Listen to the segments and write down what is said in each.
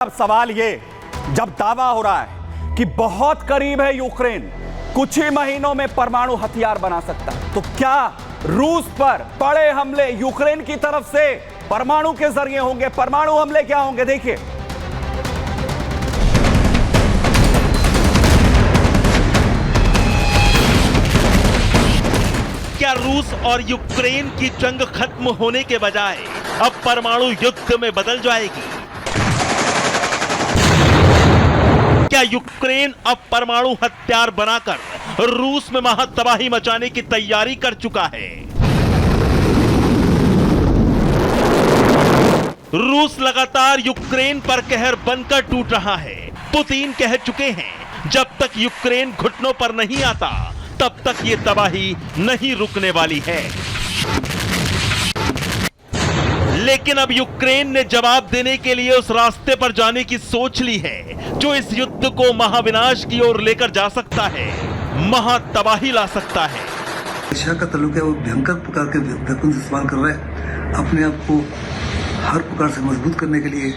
अब सवाल ये, जब दावा हो रहा है कि बहुत करीब है यूक्रेन, कुछ ही महीनों में परमाणु हथियार बना सकता है, तो क्या रूस पर बड़े हमले यूक्रेन की तरफ से परमाणु के जरिए होंगे? परमाणु हमले क्या होंगे, देखिए। क्या रूस और यूक्रेन की जंग खत्म होने के बजाय अब परमाणु युद्ध में बदल जाएगी? क्या यूक्रेन अब परमाणु हथियार बनाकर रूस में महातबाही मचाने की तैयारी कर चुका है? रूस लगातार यूक्रेन पर कहर बनकर टूट रहा है। पुतिन कह चुके हैं, जब तक यूक्रेन घुटनों पर नहीं आता तब तक ये तबाही नहीं रुकने वाली है। लेकिन अब यूक्रेन ने जवाब देने के लिए उस रास्ते पर जाने की सोच ली है जो इस युद्ध को महाविनाश की ओर लेकर जा सकता है, महातबाही ला सकता है। रशिया का ताल्लुक है, वो भयंकर प्रकार के वेपन्स इस्तेमाल कर रहा है अपने आप को हर प्रकार से मजबूत करने के लिए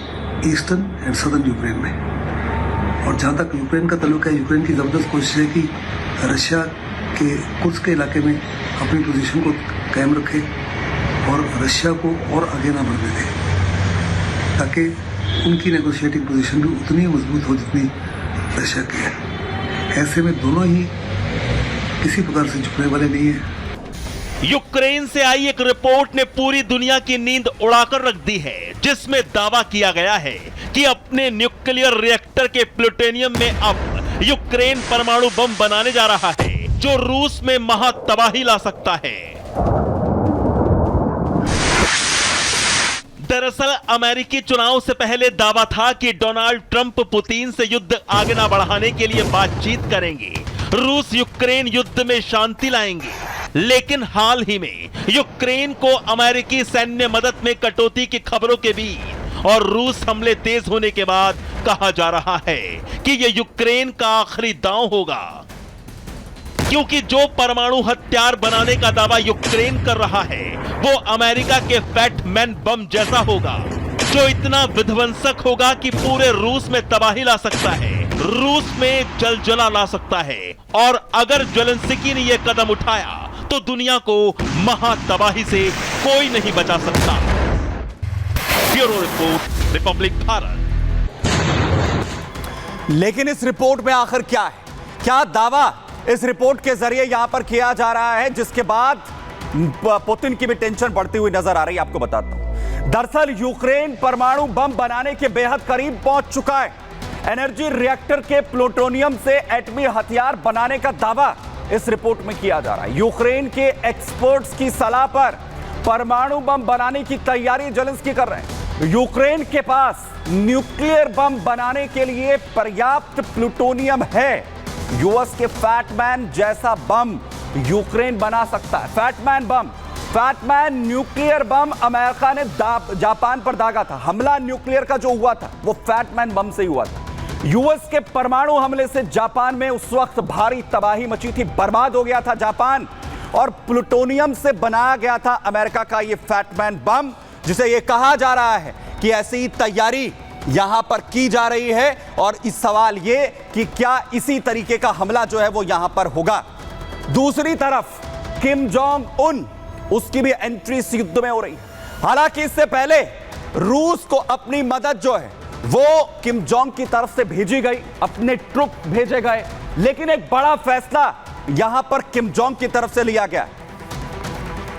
ईस्टर्न एंड सदर्न यूक्रेन में। और जहां तक यूक्रेन का ताल्लुक है, यूक्रेन की जबरदस्त कोशिश है कि रशिया के कुर्स्क के इलाके में अपनी पोजीशन को कायम रखे और रशिया को और आगे ना बढ़ने दे, ताकि उनकी नेगोशिएटिंग पोजीशन भी उतनी मजबूत हो जितनी रशिया की है। ऐसे में दोनों ही किसी प्रकार से झुकने वाले नहीं है। यूक्रेन से आई एक रिपोर्ट ने पूरी दुनिया की नींद उड़ाकर रख दी है, जिसमें दावा किया गया है कि अपने न्यूक्लियर रिएक्टर के प्लूटोनियम में अब यूक्रेन परमाणु बम बनाने जा रहा है जो रूस में महातबाही ला सकता है। दरअसल अमेरिकी चुनाव से पहले दावा था कि डोनाल्ड ट्रंप पुतिन से युद्ध आगे ना बढ़ाने के लिए बातचीत करेंगे, रूस यूक्रेन युद्ध में शांति लाएंगे। लेकिन हाल ही में यूक्रेन को अमेरिकी सैन्य मदद में कटौती की खबरों के बीच और रूस हमले तेज होने के बाद कहा जा रहा है कि यह यूक्रेन का आखिरी दांव होगा, क्योंकि जो परमाणु हथियार बनाने का दावा यूक्रेन कर रहा है वो अमेरिका के फैट मैन बम जैसा होगा, जो इतना विध्वंसक होगा कि पूरे रूस में तबाही ला सकता है, रूस में जलजला ला सकता है। और अगर जेलेंस्की ने यह कदम उठाया तो दुनिया को महातबाही से कोई नहीं बचा सकता। Bureau report, Republic Bharat. लेकिन इस रिपोर्ट में आखिर क्या है, क्या दावा इस रिपोर्ट के जरिए यहां पर किया जा रहा है, जिसके बाद पुतिन की भी टेंशन बढ़ती हुई नजर आ रही है? आपको बताता हूं, दरअसल यूक्रेन परमाणु बम बनाने के बेहद करीब पहुंच चुका है। एनर्जी रिएक्टर के प्लूटोनियम से एटमी हथियार बनाने का दावा इस रिपोर्ट में किया जा रहा है। यूक्रेन के एक्सपर्ट्स की सलाह पर परमाणु बम बनाने की तैयारी जेलेंस्की कर रहे हैं। यूक्रेन के पास न्यूक्लियर बम बनाने के लिए पर्याप्त प्लूटोनियम है। यूएस के फैटमैन जैसा बम यूक्रेन बना सकता है। फैटमैन बम, फैटमैन न्यूक्लियर बम अमेरिका ने जापान पर दागा था। हमला न्यूक्लियर का जो हुआ था वो फैटमैन बम से ही हुआ था। यूएस के परमाणु हमले से जापान में उस वक्त भारी तबाही मची थी, बर्बाद हो गया था जापान, और प्लूटोनियम से बनाया गया था अमेरिका का ये फैटमैन बम, जिसे ये कहा जा रहा है कि ऐसी ही तैयारी यहां पर की जा रही है। और इस सवाल ये कि क्या इसी तरीके का हमला जो है वो यहां पर होगा। दूसरी तरफ किम जोंग उन, उसकी भी एंट्री इस युद्ध में हो रही है। हालांकि इससे पहले रूस को अपनी मदद जो है वो किम जोंग की तरफ से भेजी गई, अपने ट्रुप भेजे गए, लेकिन एक बड़ा फैसला यहां पर किम जोंग की तरफ से लिया गया।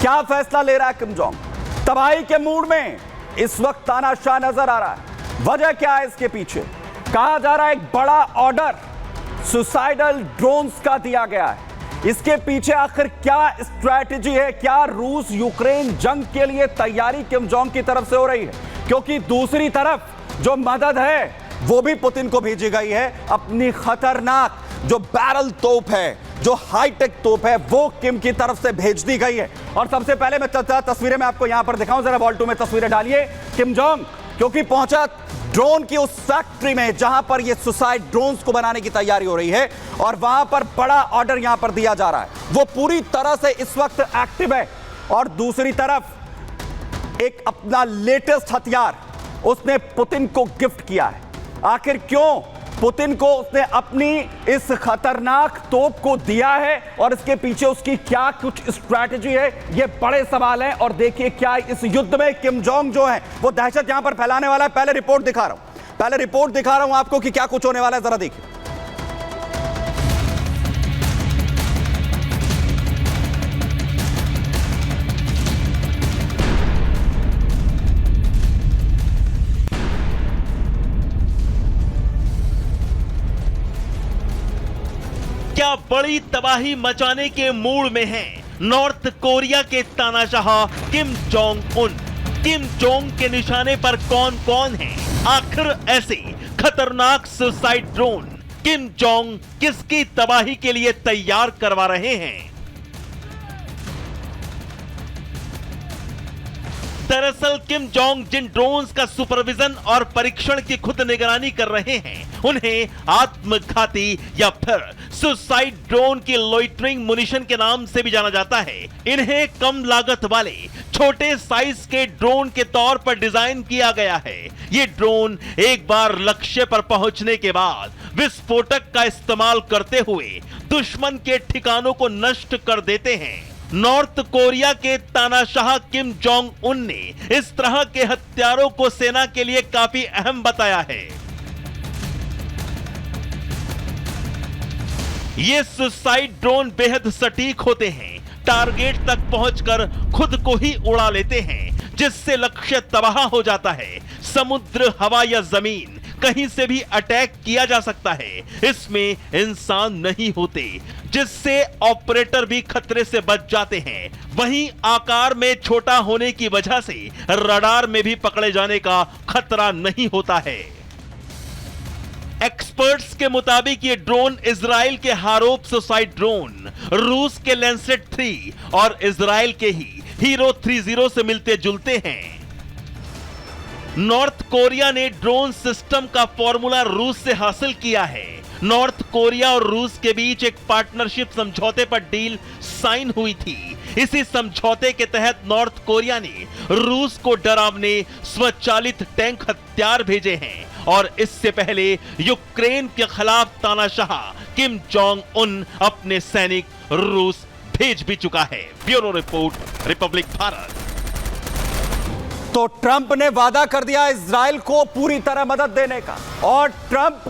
क्या फैसला ले रहा है किम जोंग? तबाही के मूड में इस वक्त तानाशाह नजर आ रहा है। वजह क्या है इसके पीछे? कहा जा रहा है एक बड़ा ऑर्डर सुसाइडल ड्रोन्स का दिया गया है। इसके पीछे आखिर क्या स्ट्रैटेजी है? क्या रूस यूक्रेन जंग के लिए तैयारी किम जोंग की तरफ से हो रही है? क्योंकि दूसरी तरफ जो मदद है वो भी पुतिन को भेजी गई है। अपनी खतरनाक जो बैरल तोप है, जो हाईटेक तोप है, वो किम की तरफ से भेज दी गई है। और सबसे पहले मैं तस्वीरें मैं आपको यहां पर दिखाऊं, जरा वॉल 2 में तस्वीरें डालिए। किम जोंग क्योंकि पहुंचा ड्रोन की उस फैक्ट्री में जहां पर ये सुसाइड ड्रोन्स को बनाने की तैयारी हो रही है, और वहां पर बड़ा ऑर्डर यहां पर दिया जा रहा है। वो पूरी तरह से इस वक्त एक्टिव है। और दूसरी तरफ एक अपना लेटेस्ट हथियार उसने पुतिन को गिफ्ट किया है। आखिर क्यों पुतिन को उसने अपनी इस खतरनाक तोप को दिया है और इसके पीछे उसकी क्या कुछ स्ट्रैटेजी है, ये बड़े सवाल हैं। और देखिए क्या इस युद्ध में किम जोंग जो है वो दहशत यहां पर फैलाने वाला है। पहले रिपोर्ट दिखा रहा हूं आपको कि क्या कुछ होने वाला है, जरा देखिए। क्या बड़ी तबाही मचाने के मूड में है नॉर्थ कोरिया के तानाशाह Kim Jong Un. Kim Jong के निशाने पर कौन कौन है? आखिर ऐसे खतरनाक सुसाइड ड्रोन किम जोंग किसकी तबाही के लिए तैयार करवा रहे हैं? दरअसल किम जोंग जिन ड्रोन्स का सुपरविजन और परीक्षण की खुद निगरानी कर रहे हैं उन्हें आत्मघाती या फिर सुसाइड ड्रोन की लोइटरिंग मुनिशन के नाम से भी जाना जाता है। इन्हें कम लागत वाले छोटे साइज के ड्रोन के तौर पर डिजाइन किया गया है। ये ड्रोन एक बार लक्ष्य पर पहुंचने के बाद विस्फोटक का इस्तेमाल करते हुए दुश्मन के ठिकानों को नष्ट कर देते हैं। नॉर्थ कोरिया के तानाशाह किम जोंग उन ने इस तरह के हथियारों को सेना के लिए काफी अहम बताया है। ये सुसाइड ड्रोन बेहद सटीक होते हैं, टारगेट तक पहुंचकर खुद को ही उड़ा लेते हैं, जिससे लक्ष्य तबाह हो जाता है। समुद्र, हवा या जमीन कहीं से भी अटैक किया जा सकता है। इसमें इंसान नहीं होते, जिससे ऑपरेटर भी खतरे से बच जाते हैं। वहीं आकार में छोटा होने की वजह से रडार में भी पकड़े जाने का खतरा नहीं होता है। एक्सपर्ट्स के मुताबिक ये ड्रोन इजराइल के हारोप सुसाइड ड्रोन, रूस के लैंसेट 3 और इजराइल के ही हीरो 30 से मिलते जुलते हैं। नॉर्थ कोरिया ने ड्रोन सिस्टम का फॉर्मूला रूस से हासिल किया है। नॉर्थ कोरिया और रूस के बीच एक पार्टनरशिप समझौते पर डील साइन हुई थी। इसी समझौते के तहत नॉर्थ कोरिया ने रूस को डरावने स्वचालित टैंक हथियार भेजे हैं और इससे पहले यूक्रेन के खिलाफ तानाशाह किम जोंग उन अपने सैनिक रूस भेज भी चुका है। Bureau report, Republic Bharat. तो ट्रंप ने वादा कर दिया इजराइल को पूरी तरह मदद देने का, और ट्रंप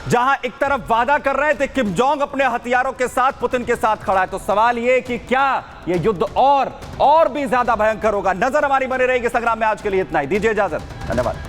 जहां एक तरफ वादा कर रहे थे, किम जोंग अपने हथियारों के साथ पुतिन के साथ खड़ा है। तो सवाल यह कि क्या यह युद्ध और भी ज्यादा भयंकर होगा? नजर हमारी बनी रहेगी संग्राम में। आज के लिए इतना ही, दीजिए इजाजत, धन्यवाद।